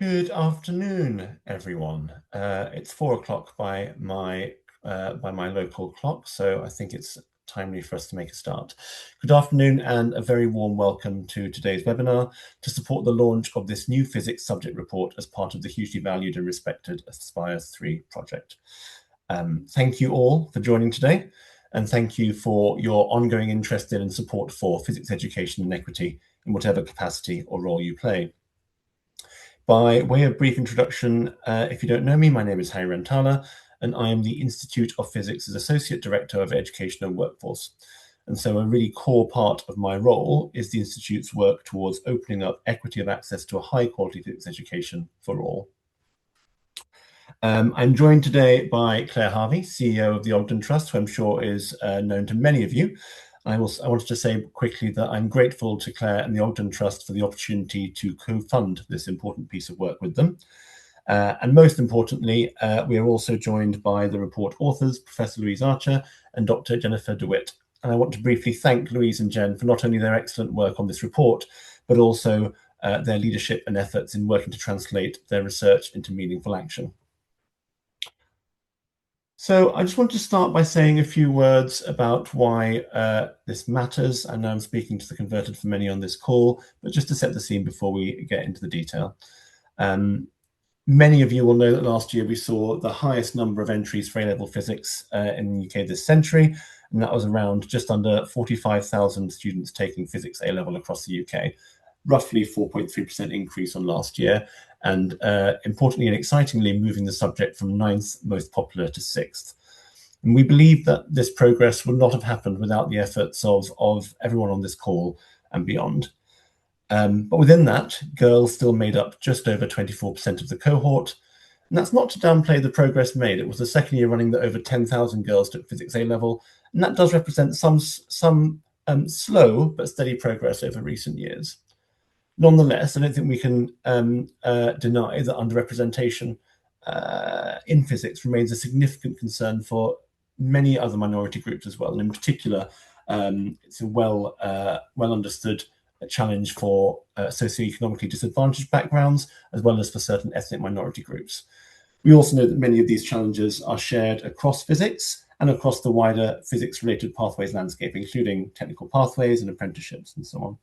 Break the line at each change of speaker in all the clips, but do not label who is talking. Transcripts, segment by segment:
Good afternoon, everyone. It's 4 o'clock by my local clock, so I think it's timely for us to make a start. Good afternoon and a very warm welcome to today's webinar to support the launch of this new physics subject report as part of the hugely valued and respected Aspire 3 project. Thank you all for joining today, and thank you for your ongoing interest in and support for physics education and equity in whatever capacity or role you play. By way of brief introduction, if you don't know me, my name is Hari Rentala, and I am the Institute of Physics' Associate Director of Education and Workforce. And so a really core part of my role is the Institute's work towards opening up equity of access to a high-quality physics education for all. I'm joined today by Clare Harvey, CEO of the Ogden Trust, who I'm sure is known to many of you. I wanted to say quickly that I'm grateful to Clare and the Ogden Trust for the opportunity to co-fund this important piece of work with them. And most importantly, we are also joined by the report authors, Professor Louise Archer and Dr. Jennifer DeWitt. And I want to briefly thank Louise and Jen for not only their excellent work on this report, but also their leadership and efforts in working to translate their research into meaningful action. So I just want to start by saying a few words about why this matters. I know I'm speaking to the converted for many on this call, but just to set the scene before we get into the detail. Many of you will know that last year we saw the highest number of entries for A-level physics in the UK this century, and that was around just under 45,000 students taking physics A-level across the UK, roughly 4.3% increase on last year, and importantly and excitingly moving the subject from 9th most popular to 6th. And we believe that this progress would not have happened without the efforts of everyone on this call and beyond. But within that, girls still made up just over 24% of the cohort. And that's not to downplay the progress made. It was the second year running that over 10,000 girls took physics A-level, and that does represent some slow but steady progress over recent years. Nonetheless, I don't think we can deny that underrepresentation in physics remains a significant concern for many other minority groups as well. And in particular, it's a well understood challenge for socioeconomically disadvantaged backgrounds, as well as for certain ethnic minority groups. We also know that many of these challenges are shared across physics and across the wider physics-related pathways landscape, including technical pathways and apprenticeships and so on.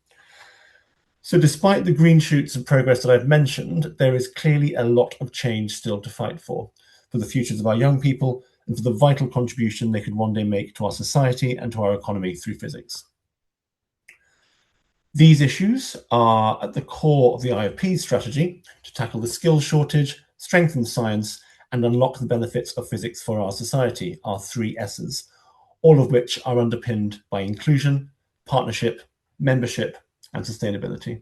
So despite the green shoots of progress that I've mentioned, there is clearly a lot of change still to fight for the futures of our young people and for the vital contribution they could one day make to our society and to our economy through physics. These issues are at the core of the IOP's strategy to tackle the skills shortage, strengthen science, and unlock the benefits of physics for our society, our 3 S's, all of which are underpinned by inclusion, partnership, membership, and sustainability.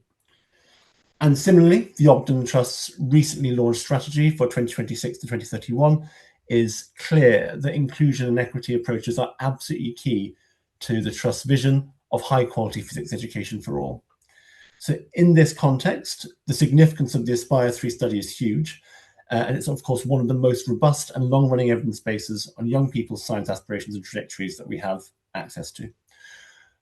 And similarly, the Ogden Trust's recently launched strategy for 2026 to 2031 is clear that inclusion and equity approaches are absolutely key to the Trust's vision of high-quality physics education for all. So in this context, the significance of the Aspire 3 study is huge, and it's of course one of the most robust and long-running evidence bases on young people's science aspirations and trajectories that we have access to.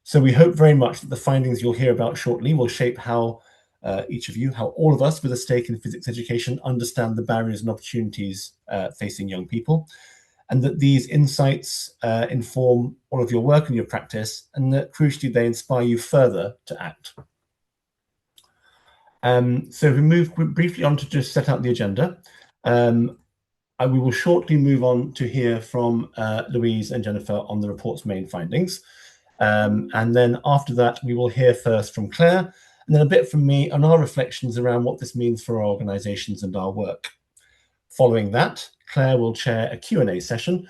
So we hope very much that the findings you'll hear about shortly will shape how how all of us with a stake in physics education understand the barriers and opportunities facing young people, and that these insights inform all of your work and your practice, and that crucially they inspire you further to act. So we move briefly on to just set out the agenda. We will shortly move on to hear from Louise and Jennifer on the report's main findings. And then after that, we will hear first from Clare, and then a bit from me on our reflections around what this means for our organisations and our work. Following that, Clare will chair a Q&A session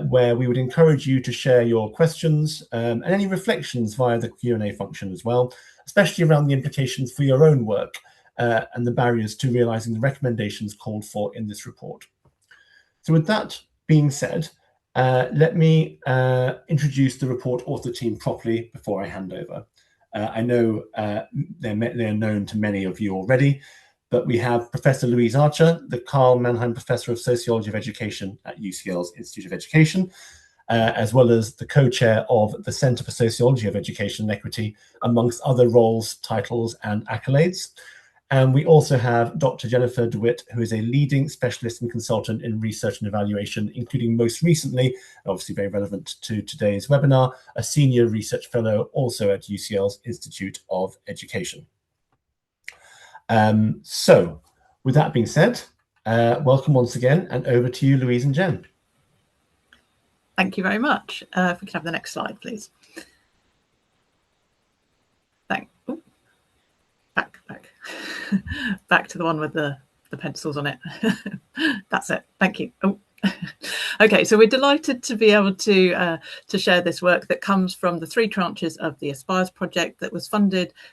where we would encourage you to share your questions and any reflections via the Q&A function as well, especially around the implications for your own work and the barriers to realising the recommendations called for in this report. So with that being said, let me introduce the report author team properly before I hand over. I know they're known to many of you already, but we have Professor Louise Archer, the Carl Mannheim Professor of Sociology of Education at UCL's Institute of Education, as well as the co-chair of the Centre for Sociology of Education and Equity, amongst other roles, titles, and accolades. And we also have Dr. Jennifer DeWitt, who is a leading specialist and consultant in research and evaluation, including most recently, obviously very relevant to today's webinar, a senior research fellow also at UCL's Institute of Education. So with that being said, welcome once again, and over to you, Louise and Jen.
Thank you very much. If we can have the next slide, please. Back to the one with the pencils on it. That's it. Thank you. Oh. Okay, so we're delighted to be able to share this work that comes from the 3 tranches of the Aspires project that was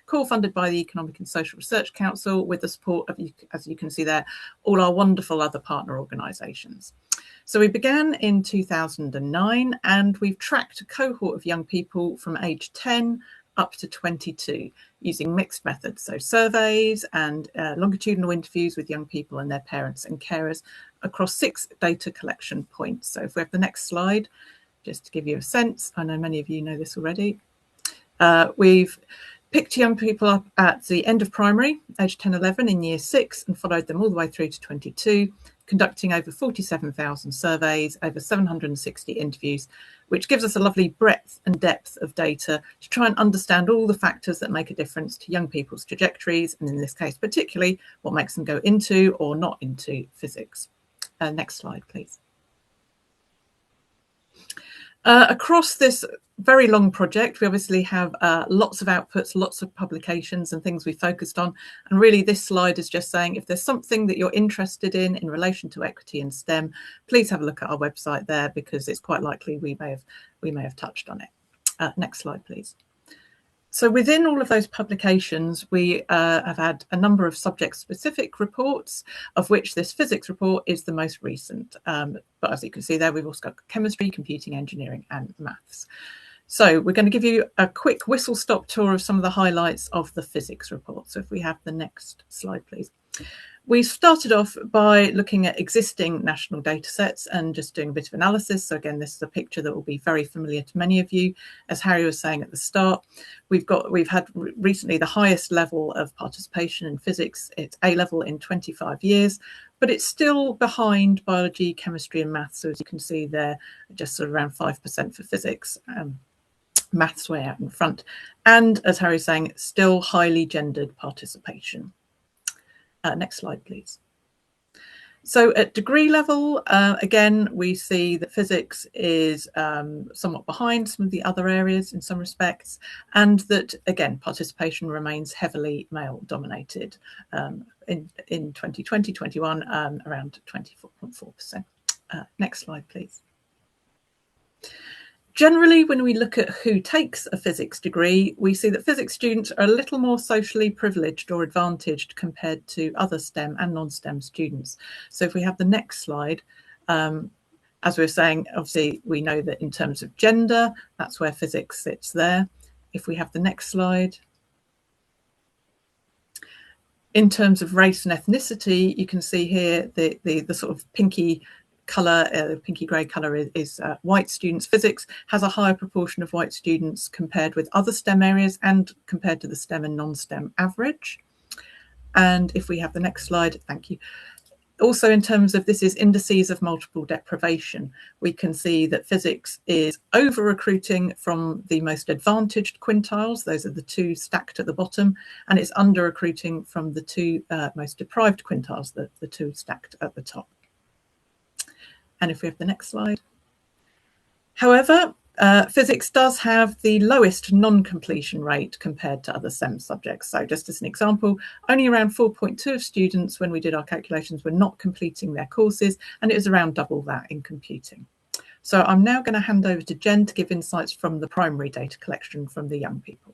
co-funded by the Economic and Social Research Council with the support of, as you can see there, all our wonderful other partner organisations. So we began in 2009 and we've tracked a cohort of young people from age 10 up to 22 using mixed methods, so surveys and longitudinal interviews with young people and their parents and carers across 6 data collection points. So if we have the next slide, just to give you a sense, I know many of you know this already. We've picked young people up at the end of primary, age 10, 11 in year 6 and followed them all the way through to 22, conducting over 47,000 surveys, over 760 interviews, which gives us a lovely breadth and depth of data to try and understand all the factors that make a difference to young people's trajectories, and in this case, particularly what makes them go into or not into physics. Next slide, please. Across this very long project, we obviously have lots of outputs, lots of publications and things we focused on. And really this slide is just saying if there's something that you're interested in relation to equity and STEM, please have a look at our website there because it's quite likely we may have touched on it. Next slide, please. So within all of those publications, we have had a number of subject-specific reports, of which this physics report is the most recent. But as you can see there, we've also got chemistry, computing, engineering, and maths. So we're going to give you a quick whistle-stop tour of some of the highlights of the physics report. So if we have the next slide, please. We started off by looking at existing national data sets and just doing a bit of analysis. So again, this is a picture that will be very familiar to many of you. As Harry was saying at the start, we've had recently the highest level of participation in physics. It's A level in 25 years, but it's still behind biology, chemistry and maths. So as you can see there, just sort of around 5% for physics. Maths way out in front. And as Harry was saying, still highly gendered participation. Next slide, please. So at degree level, again, we see that physics is somewhat behind some of the other areas in some respects, and that, again, participation remains heavily male dominated. In 2020-21, around 24.4%. Next slide, please. Generally, when we look at who takes a physics degree, we see that physics students are a little more socially privileged or advantaged compared to other STEM and non-STEM students. So if we have the next slide, as we were saying, obviously, we know that in terms of gender, that's where physics sits there. If we have the next slide. In terms of race and ethnicity, you can see here the sort of pinky colour, pinky grey colour is white students. Physics has a higher proportion of white students compared with other STEM areas and compared to the STEM and non-STEM average. And if we have the next slide, thank you. Also, in terms of this is indices of multiple deprivation, we can see that physics is over-recruiting from the most advantaged quintiles. Those are the 2 stacked at the bottom, and it's under-recruiting from the 2 most deprived quintiles, the 2 stacked at the top. And if we have the next slide. However, physics does have the lowest non-completion rate compared to other STEM subjects. So just as an example, only around 4.2 of students when we did our calculations were not completing their courses, and it was around double that in computing. So I'm now going to hand over to Jen to give insights from the primary data collection from the young people.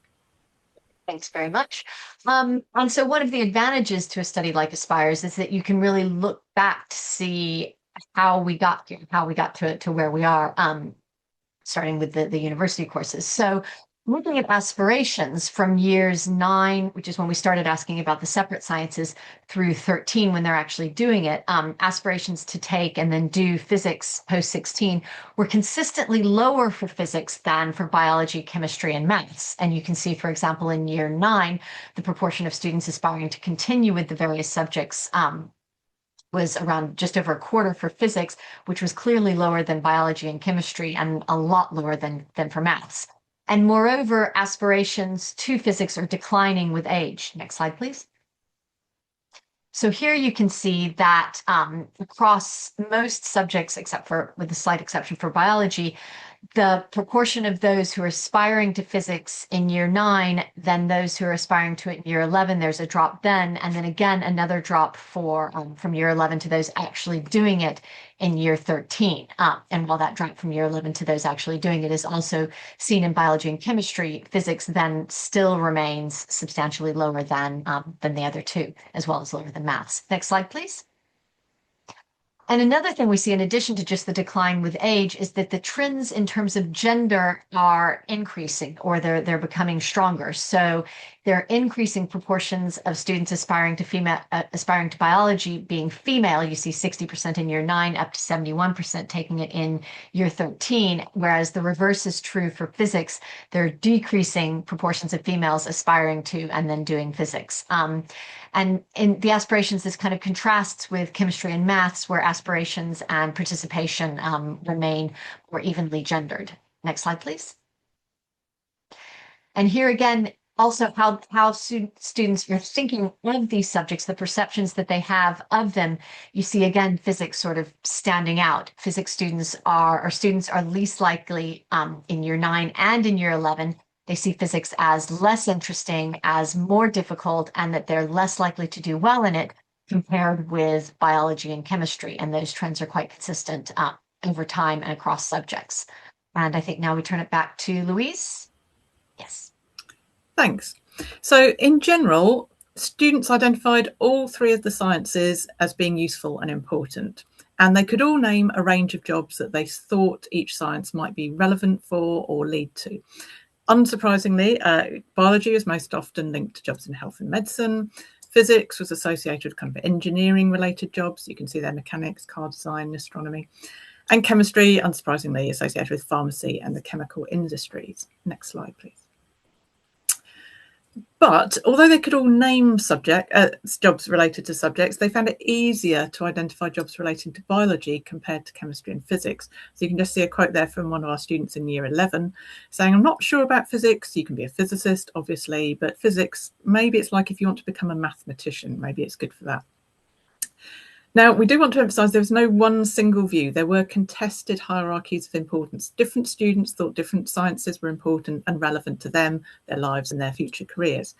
Thanks very much. And so one of the advantages to a study like Aspires is that you can really look back to see how we got here, how we got to where we are, starting with the university courses. So looking at aspirations from years 9, which is when we started asking about the separate sciences, through 13 when they're actually doing it, aspirations to take and then do physics post 16 were consistently lower for physics than for biology, chemistry, and maths. And you can see, for example, in year 9, the proportion of students aspiring to continue with the various subjects was around just over a quarter for physics, which was clearly lower than biology and chemistry and a lot lower than for maths. And moreover, aspirations to physics are declining with age. Next slide, please. So here you can see that across most subjects, except for with the slight exception for biology, the proportion of those who are aspiring to physics in year 9 than those who are aspiring to it in year 11, there's a drop then, and then again another drop for from year 11 to those actually doing it in year 13. And while that drop from year 11 to those actually doing it is also seen in biology and chemistry, physics then still remains substantially lower than the other two, as well as lower than maths. Next slide, please. And another thing we see in addition to just the decline with age is that the trends in terms of gender are increasing, or they're becoming stronger. So there are increasing proportions of students aspiring to biology being female. You see 60% in year 9 up to 71% taking it in year 13, whereas the reverse is true for physics. There are decreasing proportions of females aspiring to and then doing physics. And in the aspirations, this kind of contrasts with chemistry and maths, where aspirations and participation remain more evenly gendered. Next slide, please. And here again, also how students are thinking of these subjects, the perceptions that they have of them. You see again physics sort of standing out. Physics students are least likely in year 9 and in year 11. They see physics as less interesting, as more difficult, and that they're less likely to do well in it compared with biology and chemistry. And those trends are quite consistent over time and across subjects. And I think now we turn it back to Louise. Yes.
Thanks. So in general, students identified all 3 of the sciences as being useful and important. And they could all name a range of jobs that they thought each science might be relevant for or lead to. Unsurprisingly, biology is most often linked to jobs in health and medicine. Physics was associated with kind of engineering-related jobs. You can see there mechanics, car design, astronomy. And chemistry, unsurprisingly, associated with pharmacy and the chemical industries. Next slide, please. But although they could all name jobs related to subjects, they found it easier to identify jobs relating to biology compared to chemistry and physics. So you can just see a quote there from one of our students in year 11 saying, I'm not sure about physics. You can be a physicist, obviously, but physics, maybe it's like if you want to become a mathematician, maybe it's good for that. Now, we do want to emphasise there was no one single view. There were contested hierarchies of importance. Different students thought different sciences were important and relevant to them, their lives and their future careers.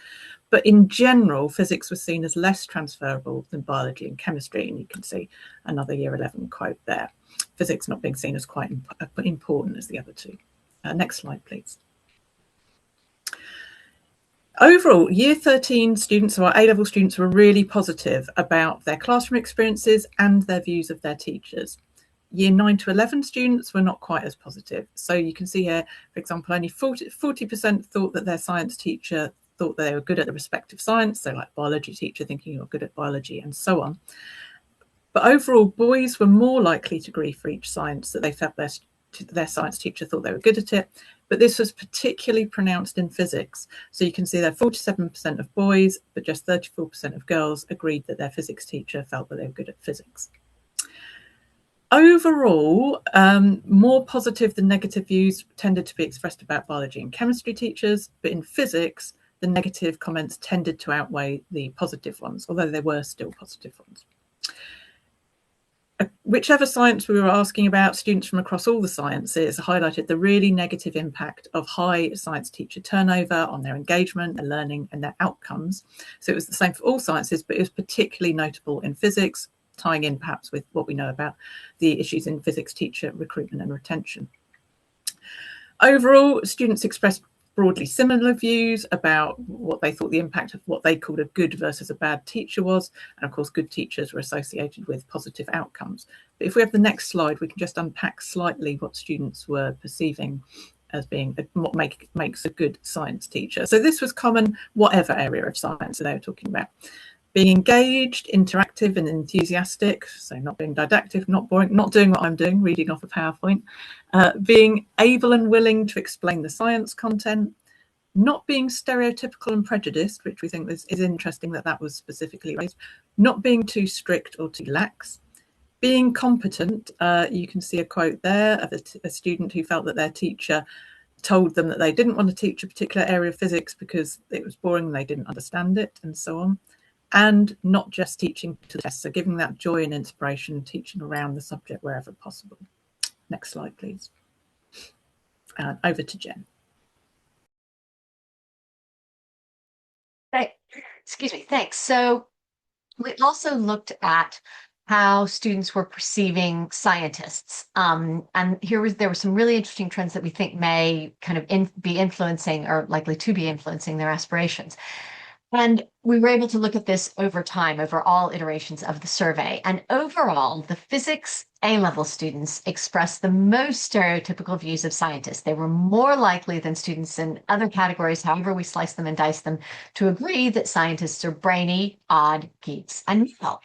But in general, physics was seen as less transferable than biology and chemistry. And you can see another year 11 quote there. Physics not being seen as quite important as the other two. Next slide, please. Overall, year 13 students, or A-level students, were really positive about their classroom experiences and their views of their teachers. Year 9 to 11 students were not quite as positive. So you can see here, for example, only 40% thought that their science teacher thought they were good at the respective science. So like biology teacher thinking you're good at biology and so on. But overall, boys were more likely to agree for each science that they felt their science teacher thought they were good at it. But this was particularly pronounced in physics. So you can see that 47% of boys, but just 34% of girls agreed that their physics teacher felt that they were good at physics. Overall, more positive than negative views tended to be expressed about biology and chemistry teachers, but in physics, the negative comments tended to outweigh the positive ones, although there were still positive ones. Whichever science we were asking about, students from across all the sciences highlighted the really negative impact of high science teacher turnover on their engagement, their learning and their outcomes. So it was the same for all sciences, but it was particularly notable in physics, tying in perhaps with what we know about the issues in physics teacher recruitment and retention. Overall, students expressed broadly similar views about what they thought the impact of what they called a good versus a bad teacher was. And of course, good teachers were associated with positive outcomes. But if we have the next slide, we can just unpack slightly what students were perceiving as being what makes a good science teacher. So this was common, whatever area of science they were talking about. Being engaged, interactive and enthusiastic, so not being didactic, not boring, not doing what I'm doing, reading off a PowerPoint, being able and willing to explain the science content, not being stereotypical and prejudiced, which we think is interesting that was specifically raised, not being too strict or too lax, being competent. You can see a quote there of a student who felt that their teacher told them that they didn't want to teach a particular area of physics because it was boring and they didn't understand it, and so on. And not just teaching to the test, so giving that joy and inspiration, teaching around the subject wherever possible. Next slide, please. Over to Jen.
Excuse me, thanks. So we also looked at how students were perceiving scientists. And there were some really interesting trends that we think may kind of be influencing or likely to be influencing their aspirations. And we were able to look at this over time, over all iterations of the survey. And overall, the physics A-level students expressed the most stereotypical views of scientists. They were more likely than students in other categories, however we slice them and dice them, to agree that scientists are brainy, odd, geeks, and male.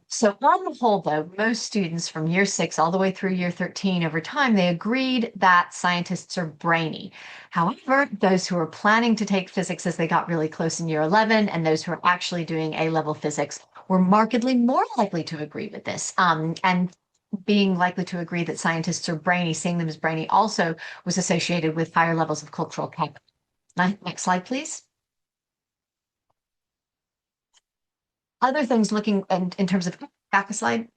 So on the whole, though, most students from year 6 all the way through year 13 over time, they agreed that scientists are brainy. However, those who were planning to take physics as they got really close in year 11 and those who are actually doing A-level physics were markedly more likely to agree with this. And being likely to agree that scientists are brainy, seeing them as brainy, also was associated with higher levels of cultural capital. Next slide, please. Other things looking in terms of back a slide,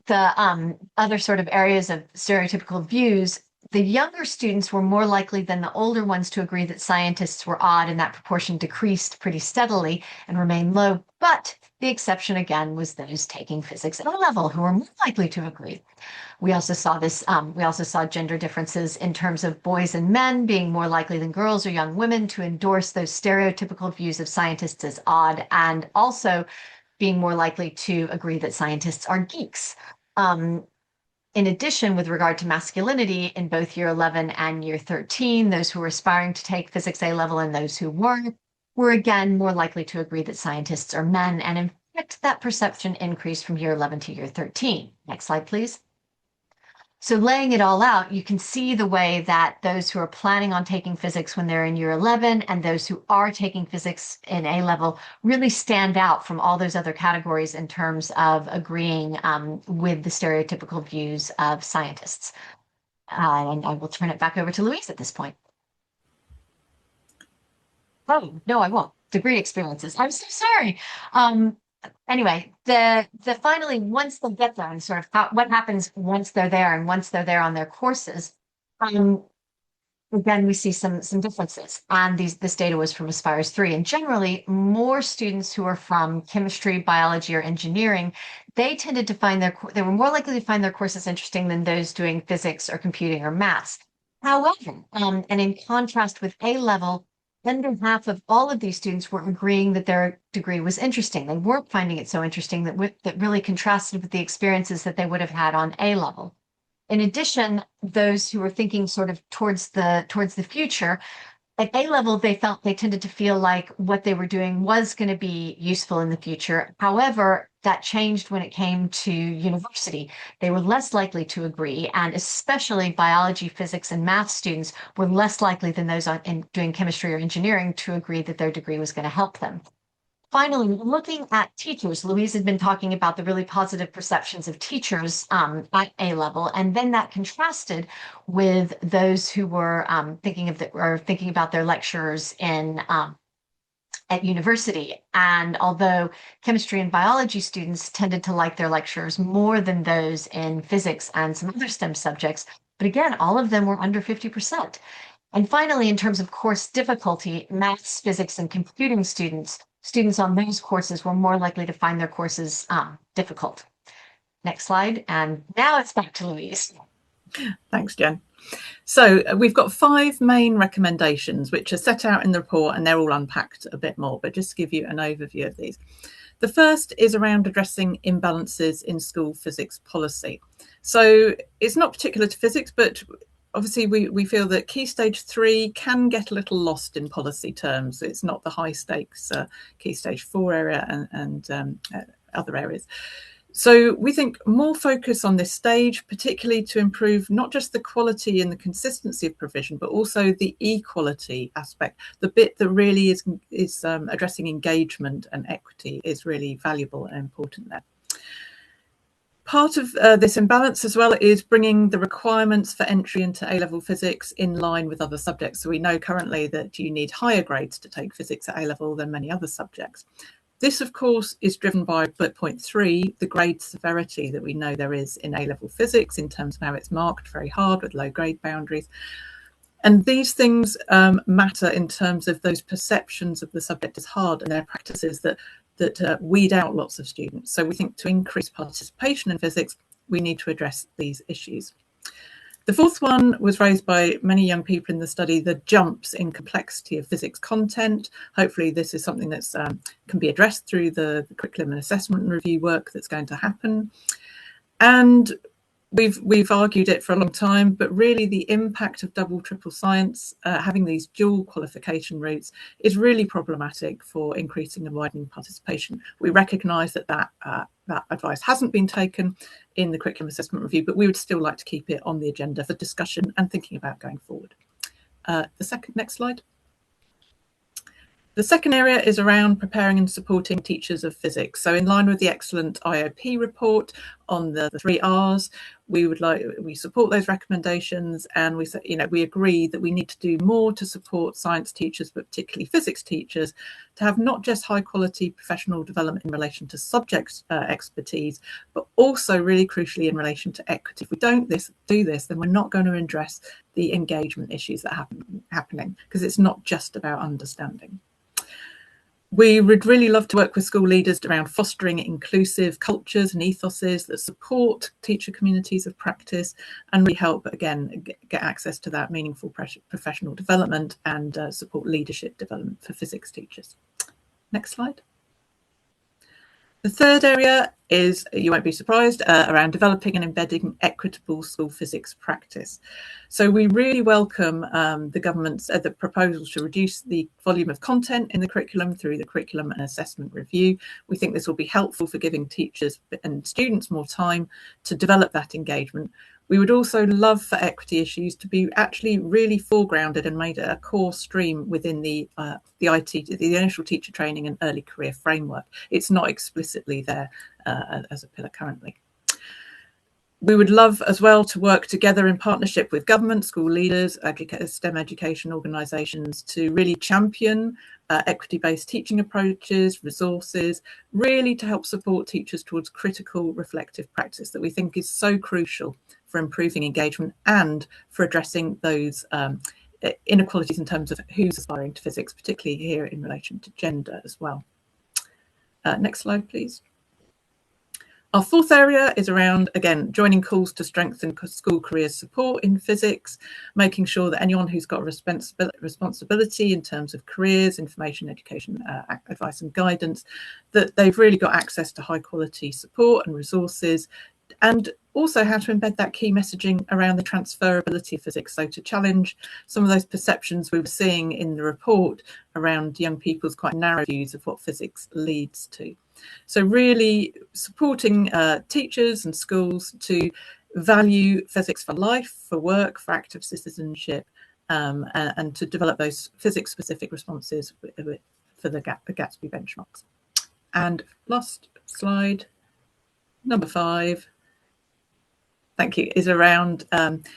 the other sort of areas of stereotypical views, the younger students were more likely than the older ones to agree that scientists were odd, and that proportion decreased pretty steadily and remained low. But the exception again was those taking physics at A-level who were more likely to agree. We also saw this, we also saw gender differences in terms of boys and men being more likely than girls or young women to endorse those stereotypical views of scientists as odd, and also being more likely to agree that scientists are geeks. In addition, with regard to masculinity, in both year 11 and year 13, those who were aspiring to take physics A-level and those who weren't were again more likely to agree that scientists are men. And in fact, that perception increased from year 11 to year 13. Next slide, please. So laying it all out, you can see the way that those who are planning on taking physics when they're in year 11 and those who are taking physics in A-level really stand out from all those other categories in terms of agreeing with the stereotypical views of scientists. And I will turn it back over to Louise at this point. Oh, no, I won't. Degree experiences. I'm so sorry. Anyway, the finally, once they get there and sort of what happens once they're there and once they're there on their courses, again, we see some differences. And this data was from Aspires 3. And generally, more students who are from chemistry, biology, or engineering, they tended to find they were more likely to find their courses interesting than those doing physics or computing or maths. However, and in contrast with A-level, under half of all of these students were agreeing that their degree was interesting. They weren't finding it so interesting that really contrasted with the experiences that they would have had on A-level. In addition, those who were thinking sort of towards the future, at A-level, they tended to feel like what they were doing was going to be useful in the future. However, that changed when it came to university. They were less likely to agree, and especially biology, physics, and math students were less likely than those doing chemistry or engineering to agree that their degree was going to help them. Finally, looking at teachers, Louise had been talking about the really positive perceptions of teachers at A-level, and then that contrasted with those who were thinking about their lecturers at university. And although chemistry and biology students tended to like their lecturers more than those in physics and some other STEM subjects, but again, all of them were under 50%. And finally, in terms of course difficulty, maths, physics, and computing students on those courses were more likely to find their courses difficult. Next slide. And now it's back to Louise.
Thanks, Jen. So we've got 5 main recommendations, which are set out in the report, and they're all unpacked a bit more, but just to give you an overview of these. The first is around addressing imbalances in school physics policy. So it's not particular to physics, but obviously we feel that Key Stage 3 can get a little lost in policy terms. It's not the high stakes Key Stage 4 area and other areas. So we think more focus on this stage, particularly to improve not just the quality and the consistency of provision, but also the equality aspect. The bit that really is addressing engagement and equity is really valuable and important there. Part of this imbalance as well is bringing the requirements for entry into A-level physics in line with other subjects. So we know currently that you need higher grades to take physics at A-level than many other subjects. This, of course, is driven by bullet point 3, the grade severity that we know there is in A-level physics in terms of how it's marked very hard with low grade boundaries. And these things matter in terms of those perceptions of the subject as hard and their practices that weed out lots of students. So we think to increase participation in physics, we need to address these issues. The fourth one was raised by many young people in the study, the jumps in complexity of physics content. Hopefully this is something that can be addressed through the curriculum and assessment and review work that's going to happen. And we've argued it for a long time, but really the impact of double triple science, having these dual qualification routes, is really problematic for increasing and widening participation. We recognise that advice hasn't been taken in the curriculum assessment review, but we would still like to keep it on the agenda for discussion and thinking about going forward. Next slide. The second area is around preparing and supporting teachers of physics. So in line with the excellent IOP report on the 3 R's, we support those recommendations, and we agree that we need to do more to support science teachers, but particularly physics teachers, to have not just high quality professional development in relation to subject expertise, but also really crucially in relation to equity. If we don't do this, then we're not going to address the engagement issues that are happening, because it's not just about understanding. We would really love to work with school leaders around fostering inclusive cultures and ethoses that support teacher communities of practice and really help, again, get access to that meaningful professional development and support leadership development for physics teachers. Next slide. The third area is, you won't be surprised, around developing and embedding equitable school physics practice. So we really welcome the government's the proposals to reduce the volume of content in the curriculum through the curriculum and assessment review. We think this will be helpful for giving teachers and students more time to develop that engagement. We would also love for equity issues to be actually really foregrounded and made a core stream within the initial teacher training and early career framework. It's not explicitly there as a pillar currently. We would love as well to work together in partnership with government, school leaders, STEM education organisations to really champion equity-based teaching approaches, resources, really to help support teachers towards critical reflective practice that we think is so crucial for improving engagement and for addressing those inequalities in terms of who's aspiring to physics, particularly here in relation to gender as well. Next slide, please. Our fourth area is around, again, joining calls to strengthen school career support in physics, making sure that anyone who's got responsibility in terms of careers, information, education, advice and guidance, that they've really got access to high quality support and resources, and also how to embed that key messaging around the transferability of physics. So to challenge some of those perceptions we were seeing in the report around young people's quite narrow views of what physics leads to. So really supporting teachers and schools to value physics for life, for work, for active citizenship, and to develop those physics-specific responses for the Gatsby benchmarks. And last slide, number 5. Thank you, is around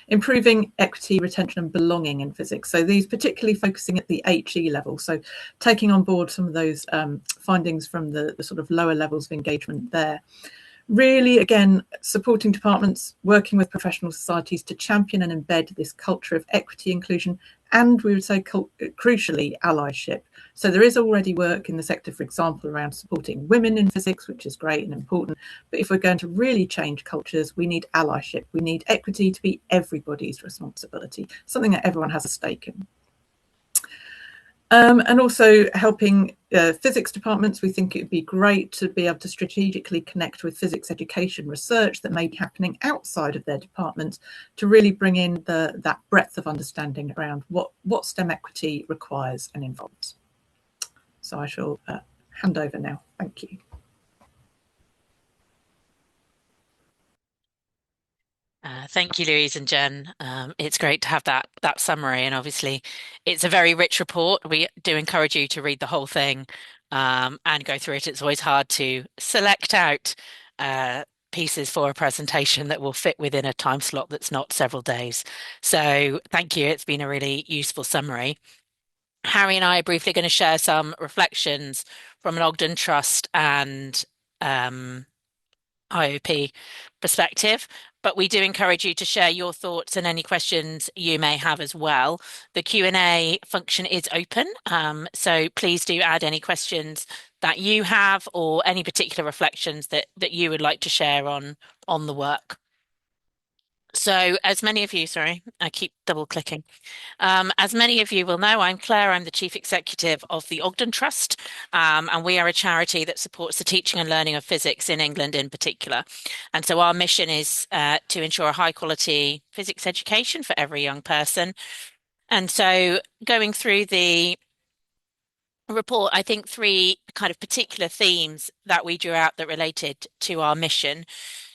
improving equity, retention and belonging in physics. So these particularly focusing at the HE level. So taking on board some of those findings from the sort of lower levels of engagement there. Really, again, supporting departments, working with professional societies to champion and embed this culture of equity, inclusion, and we would say crucially allyship. So there is already work in the sector, for example, around supporting women in physics, which is great and important. But if we're going to really change cultures, we need allyship. We need equity to be everybody's responsibility, something that everyone has a stake in. And also helping physics departments. We think it would be great to be able to strategically connect with physics education research that may be happening outside of their department to really bring in that breadth of understanding around what STEM equity requires and involves. So I shall hand over now. Thank you.
Thank you, Louise and Jen. It's great to have that summary, and obviously it's a very rich report. We do encourage you to read the whole thing and go through it. It's always hard to select out pieces for a presentation that will fit within a time slot that's not several days. So thank you. It's been a really useful summary. Hari and I are briefly going to share some reflections from an Ogden Trust and IOP perspective, but we do encourage you to share your thoughts and any questions you may have as well. The Q&A function is open, so please do add any questions that you have or any particular reflections that you would like to share on the work. So as many of you, sorry, I keep double clicking. As many of you will know, I'm Clare. I'm the Chief Executive of the Ogden Trust, and we are a charity that supports the teaching and learning of physics in England in particular. And so our mission is to ensure a high quality physics education for every young person. And so going through the report, I think three kind of particular themes that we drew out that related to our mission.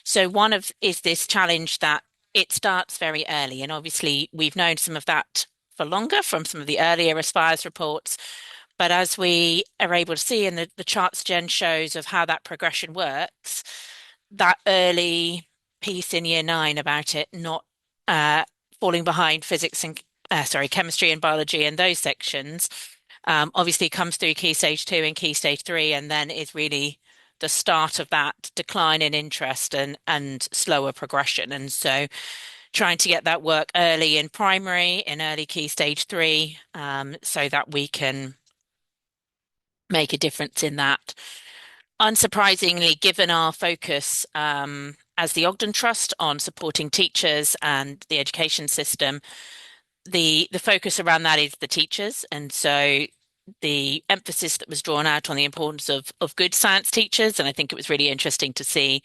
So one is this challenge that it starts very early, and obviously we've known some of that for longer from some of the earlier Aspires reports. But as we are able to see in the charts Jen shows of how that progression works, that early piece in year 9 about it not falling behind physics and chemistry and biology and those sections obviously comes through Key Stage 2 and Key Stage 3, and then is really the start of that decline in interest and slower progression. And so trying to get that work early in primary, in early Key Stage 3, so that we can make a difference in that. Unsurprisingly, given our focus as the Ogden Trust on supporting teachers and the education system, the focus around that is the teachers. And so the emphasis that was drawn out on the importance of good science teachers, and I think it was really interesting to see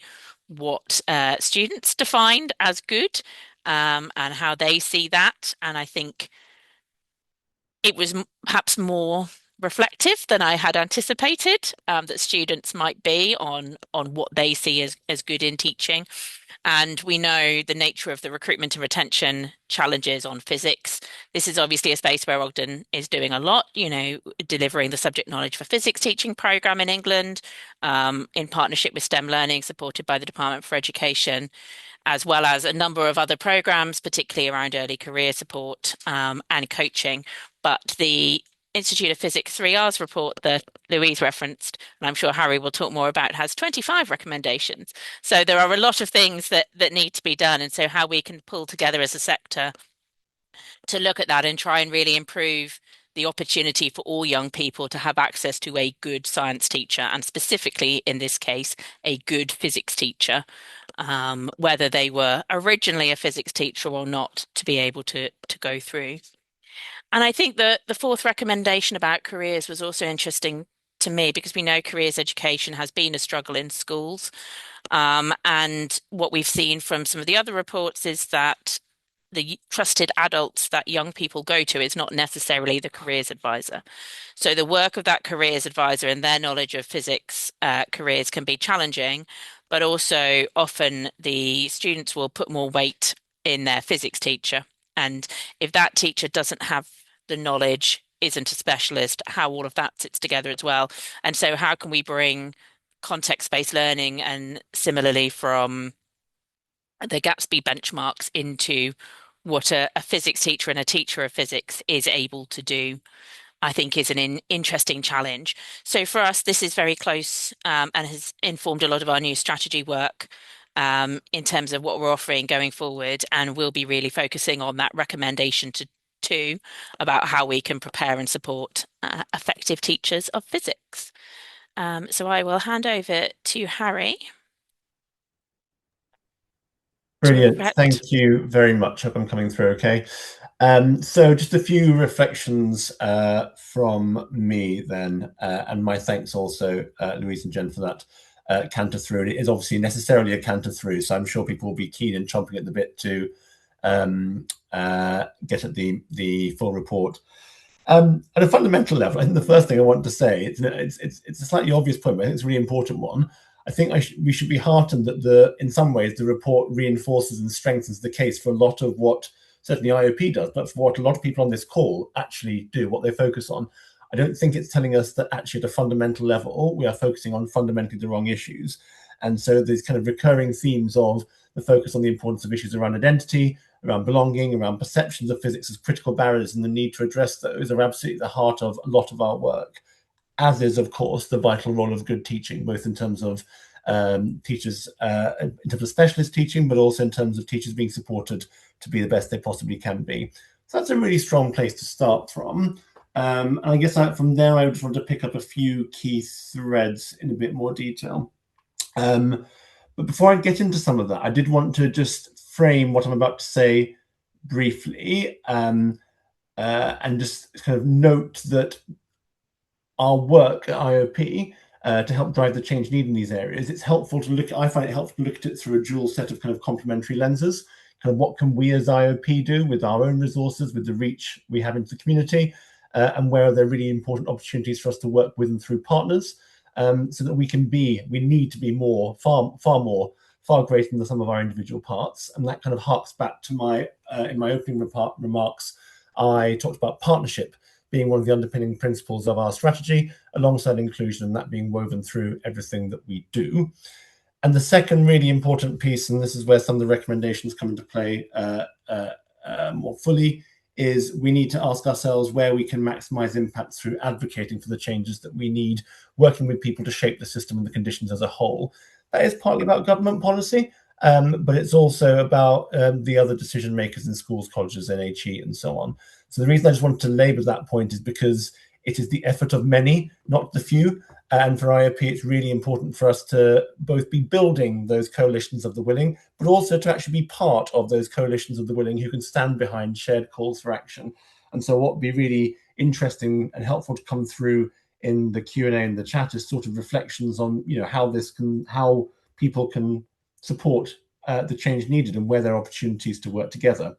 what students defined as good and how they see that. And I think it was perhaps more reflective than I had anticipated that students might be on what they see as good in teaching. And we know the nature of the recruitment and retention challenges on physics. This is obviously a space where Ogden is doing a lot, delivering the subject knowledge for physics teaching program in England, in partnership with STEM Learning, supported by the Department for Education, as well as a number of other programs, particularly around early career support and coaching. But the Institute of Physics 3R's report that Louise referenced, and I'm sure Hari will talk more about, has 25 recommendations. So there are a lot of things that need to be done. And so how we can pull together as a sector to look at that and try and really improve the opportunity for all young people to have access to a good science teacher, and specifically in this case, a good physics teacher, whether they were originally a physics teacher or not, to be able to go through. And I think the fourth recommendation about careers was also interesting to me, because we know careers education has been a struggle in schools. And what we've seen from some of the other reports is that the trusted adults that young people go to is not necessarily the careers advisor. So the work of that careers advisor and their knowledge of physics careers can be challenging, but also often the students will put more weight in their physics teacher. And if that teacher doesn't have the knowledge, isn't a specialist, how all of that sits together as well. And so how can we bring context-based learning and similarly from the Gatsby benchmarks into what a physics teacher and a teacher of physics is able to do, I think is an interesting challenge. So for us, this is very close and has informed a lot of our new strategy work in terms of what we're offering going forward. And we'll be really focusing on that recommendation to two about how we can prepare and support effective teachers of physics. So I will hand over to Hari.
Brilliant. Thank you very much. Hope I'm coming through okay. So just a few reflections from me then, and my thanks also, Louise and Jen, for that canter through. And it is obviously necessarily a canter through, so I'm sure people will be keen and chomping at the bit to get at the full report. At a fundamental level, I think the first thing I want to say, it's a slightly obvious point, but I think it's a really important one. I think we should be heartened that in some ways the report reinforces and strengthens the case for a lot of what certainly IOP does, but for what a lot of people on this call actually do, what they focus on. I don't think it's telling us that actually at a fundamental level, we are focusing on fundamentally the wrong issues. And so there's kind of recurring themes of the focus on the importance of issues around identity, around belonging, around perceptions of physics as critical barriers, and the need to address those are absolutely at the heart of a lot of our work, as is, of course, the vital role of good teaching, both in terms of teachers, in terms of specialist teaching, but also in terms of teachers being supported to be the best they possibly can be. So that's a really strong place to start from. And I guess from there, I just want to pick up a few key threads in a bit more detail. But before I get into some of that, I did want to just frame what I'm about to say briefly, and just kind of note that our work at IOP to help drive the change needed in these areas, it's helpful to look. I find it helpful to look at it through a dual set of kind of complementary lenses. Kind of what can we as IOP do with our own resources, with the reach we have into the community, and where are there really important opportunities for us to work with and through partners, so that we need to be far greater than the sum of our individual parts. And that kind of harks back to my in my opening remarks, I talked about partnership being one of the underpinning principles of our strategy, alongside inclusion, and that being woven through everything that we do. And the second really important piece, and this is where some of the recommendations come into play more fully, is we need to ask ourselves where we can maximize impact through advocating for the changes that we need, working with people to shape the system and the conditions as a whole. That is partly about government policy, but it's also about the other decision makers in schools, colleges, NHE, and so on. So the reason I just wanted to labour that point is because it is the effort of many, not the few. And for IOP, it's really important for us to both be building those coalitions of the willing, but also to actually be part of those coalitions of the willing who can stand behind shared calls for action. And so what would be really interesting and helpful to come through in the Q&A and the chat is sort of reflections on, how people can support the change needed and where there are opportunities to work together.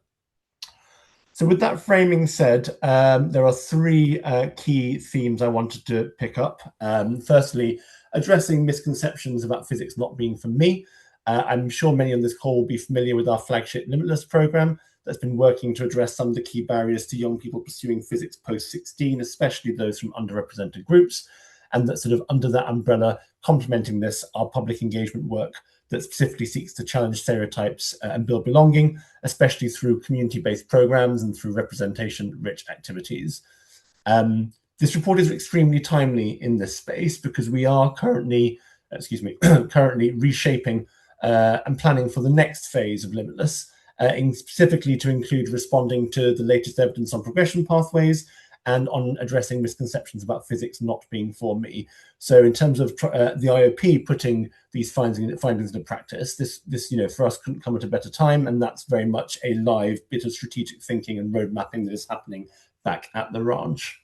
So with that framing said, there are three key themes I wanted to pick up. Firstly, addressing misconceptions about physics not being for me. I'm sure many on this call will be familiar with our flagship Limitless program that's been working to address some of the key barriers to young people pursuing physics post-16, especially those from underrepresented groups. And that sort of under that umbrella, complementing this, our public engagement work that specifically seeks to challenge stereotypes and build belonging, especially through community-based programs and through representation-rich activities. This report is extremely timely in this space because we are currently reshaping and planning for the next phase of Limitless, specifically to include responding to the latest evidence on progression pathways and on addressing misconceptions about physics not being for me. So in terms of the IOP putting these findings into practice, this for us couldn't come at a better time, and that's very much a live bit of strategic thinking and road mapping that is happening back at the ranch.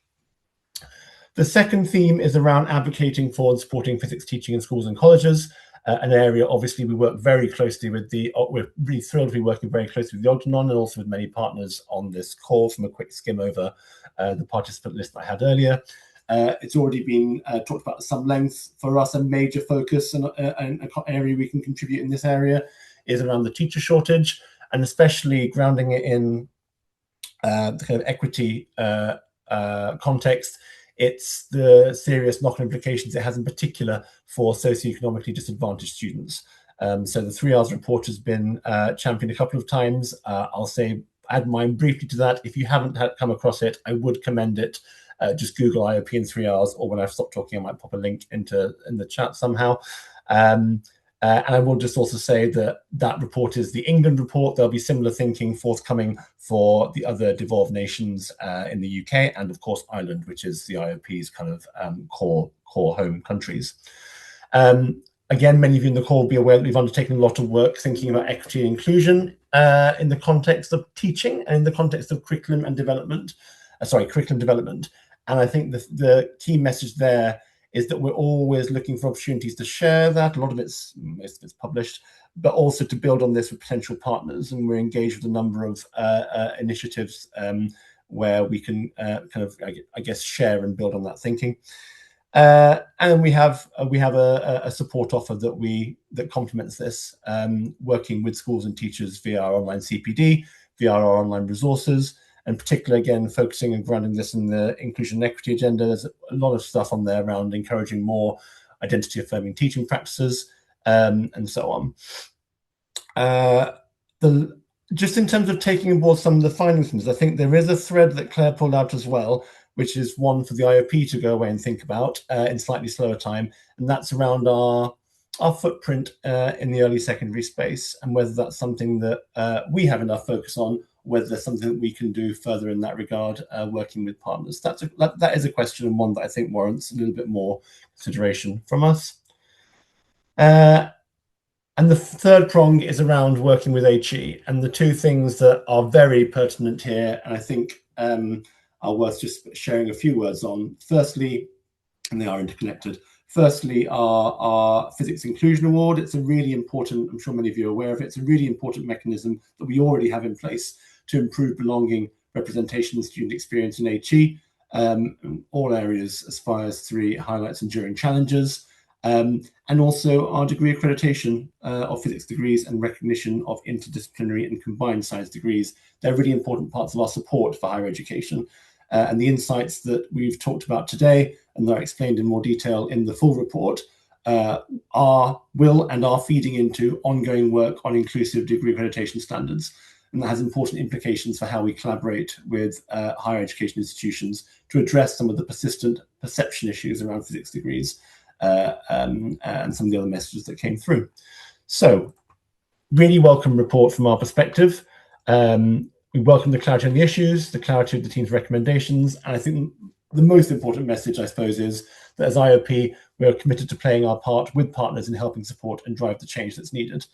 The second theme is around advocating for and supporting physics teaching in schools and colleges, an area obviously we work very closely with we're really thrilled to be working very closely with the Ogden on, and also with many partners on this call from a quick skim over the participant list I had earlier. It's already been talked about at some length. For us, a major focus and an area we can contribute in this area is around the teacher shortage, and especially grounding it in the kind of equity context. It's the serious knock-on implications it has in particular for socioeconomically disadvantaged students. So the 3 R's report has been championed a couple of times. I'll add mine briefly to that. If you haven't come across it, I would commend it. Just Google IOP in 3 R's, or when I've stopped talking, I might pop a link in the chat somehow. And I will just also say that report is the England report. There'll be similar thinking forthcoming for the other devolved nations in the UK, and of course Ireland, which is the IOP's kind of core home countries. Again, many of you in the call will be aware that we've undertaken a lot of work thinking about equity and inclusion in the context of teaching and in the context of curriculum development. And I think the key message there is that we're always looking for opportunities to share that. Most of it's published, but also to build on this with potential partners. And we're engaged with a number of initiatives where we can share and build on that thinking. And we have a support offer that complements this, working with schools and teachers via our online CPD, via our online resources, and particularly, again, focusing and grounding this in the inclusion and equity agenda. There's a lot of stuff on there around encouraging more identity-affirming teaching practices, and so on. Just in terms of taking on board some of the findings from this, I think there is a thread that Claire pulled out as well, which is one for the IOP to go away and think about in slightly slower time, and that's around our footprint in the early secondary space, and whether that's something that we have enough focus on, whether there's something that we can do further in that regard, working with partners. That is a question, and one that I think warrants a little bit more consideration from us. And the third prong is around working with HE, and the two things that are very pertinent here, and I think are worth just sharing a few words on. Firstly, and they are interconnected, firstly, our Physics Inclusion Award. It's a really important, I'm sure many of you are aware of it, it's a really important mechanism that we already have in place to improve belonging, representation, and student experience in HE, in all areas as far as 3 highlights enduring challenges. And also our degree accreditation of physics degrees and recognition of interdisciplinary and combined science degrees. They're really important parts of our support for higher education. And the insights that we've talked about today, and they're explained in more detail in the full report, will and are feeding into ongoing work on inclusive degree accreditation standards. And that has important implications for how we collaborate with higher education institutions to address some of the persistent perception issues around physics degrees. And some of the other messages that came through. So, really welcome report from our perspective. We welcome the clarity on the issues, the clarity of the team's recommendations, and I think the most important message, I suppose, is that as IOP, we are committed to playing our part with partners in helping support and drive the change that's needed.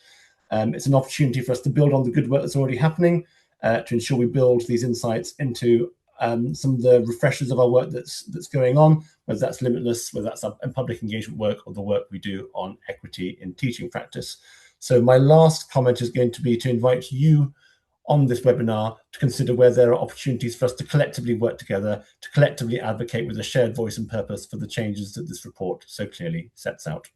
It's an opportunity for us to build on the good work that's already happening, to ensure we build these insights into some of the refreshers of our work that's going on, whether that's Limitless, whether that's our public engagement work, or the work we do on equity in teaching practice. So my last comment is going to be to invite you on this webinar to consider where there are opportunities for us to collectively work together, to collectively advocate with a shared voice and purpose for the changes that this report so clearly sets out.